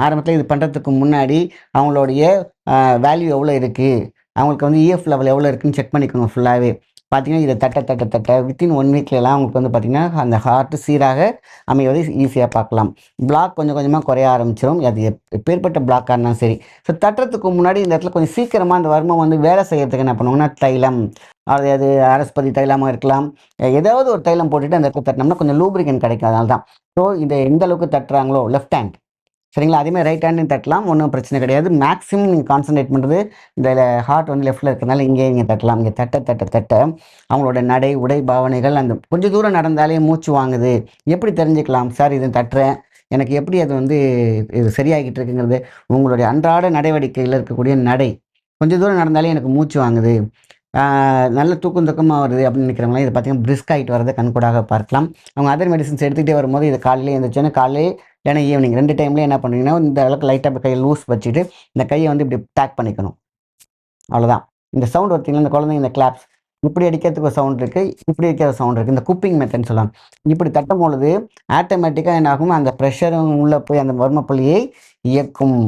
ஆரம்பத்தில இது பண்ணுறதுக்கு முன்னாடி அவங்களுடைய வேல்யூ எவ்வளோ இருக்குது, அவங்களுக்கு வந்து இஎஃப் லெவல் எவ்வளோ இருக்குன்னு செக் பண்ணிக்கோங்க ஃபுல்லாகவே. பார்த்தீங்கன்னா, இதை தட்ட வித்தின் 1 வீக்லலாம் அவங்களுக்கு வந்து பார்த்தீங்கன்னா, அந்த ஹார்ட் சீராக அமைவதை ஈஸியா பார்க்கலாம். பிளாக் கொஞ்சம் கொஞ்சமா குறைய ஆரம்பிச்சிரும். அது எப்பேர்ப்பட்ட பிளாக்கா இருந்தாலும் சரி. ஸோ தட்டுறதுக்கு முன்னாடி இந்த இடத்துல கொஞ்சம் சீக்கிரமா அந்த வர்மம் வந்து வேலை செய்யறதுக்கு என்ன பண்ணுவாங்கன்னா, தைலம், அது அரஸ்பதி தைலமா இருக்கலாம். ஏதாவது ஒரு தைலம் போட்டுட்டு அந்த இடத்துல தட்டினோம்னா கொஞ்சம் லூப்ரிகன்ட் கிடைக்கும். அதனால தான். ஸோ இத எந்த அளவுக்கு தட்டுறாங்களோ லெஃப்ட் ஹேண்ட் சரிங்களா? அதே மாரி ரைட் ஹேண்ட்லயும் தட்டலாம். ஒண்ணும் பிரச்சனை கிடையாது. மேக்ஸிமம் நீங்க கான்சன்ட்ரேட் பண்றது இந்த ஹார்ட் வந்து லெஃப்ட்ல இருக்கிறனால இங்கேயே நீங்க தட்டலாம். இங்க தட்ட அவங்களோட நடை, உடை, பாவனைகள் அந்த கொஞ்சம் தூரம் நடந்தாலே மூச்சு வாங்குது. எப்படி தெரிஞ்சுக்கலாம்? சார் இது தட்டுறேன். எனக்கு எப்படி அது வந்து இது சரியாகிட்டு இருக்குங்கிறது, உங்களுடைய அன்றாட நடவடிக்கையில இருக்கக்கூடிய நடை. கொஞ்சம் தூரம் நடந்தாலே எனக்கு மூச்சு வாங்குது. ஆ நல்ல தூக்கம் தூக்கமா வருது அப்படின்னு நினைக்கிறவங்கலாம் இத பார்த்தீங்கன்னா, பிரிஸ்க் ஆயிட்டு வரத கண்கூடாக பார்க்கலாம். அவங்க அதர் மெடிசின்ஸ் எடுத்துக்கிட்டே வரும்போது, இத காலையில எந்திரிச்சோனே காலையிலே இல்லைன்னா ஈவினிங் 2 டைம்லயும் என்ன பண்ணுவீங்கன்னா, இந்த அளவுக்கு லைட்டா இப்படி கைய லூஸ் வச்சுட்டு, இந்த கைய வந்து இப்படி டேப் பண்ணிக்கணும். அவ்வளோதான். இந்த சவுண்ட் பார்த்தீங்களா, இந்த குழந்தைங்க இந்த கிளாப்ஸ். இப்படி அடிக்கிறதுக்கு ஒரு சவுண்ட் இருக்கு. இப்படி அடிக்கிற சவுண்ட் இருக்கு. இந்த குப்பிங் மெத்தட்ன்னு சொல்லுவாங்க. இப்படி தட்டும்பொழுது ஆட்டோமேட்டிக்கா என்ன ஆகும், அந்த பிரஷரும் உள்ள போய் அந்த மர்ம புள்ளியை இயக்கும்.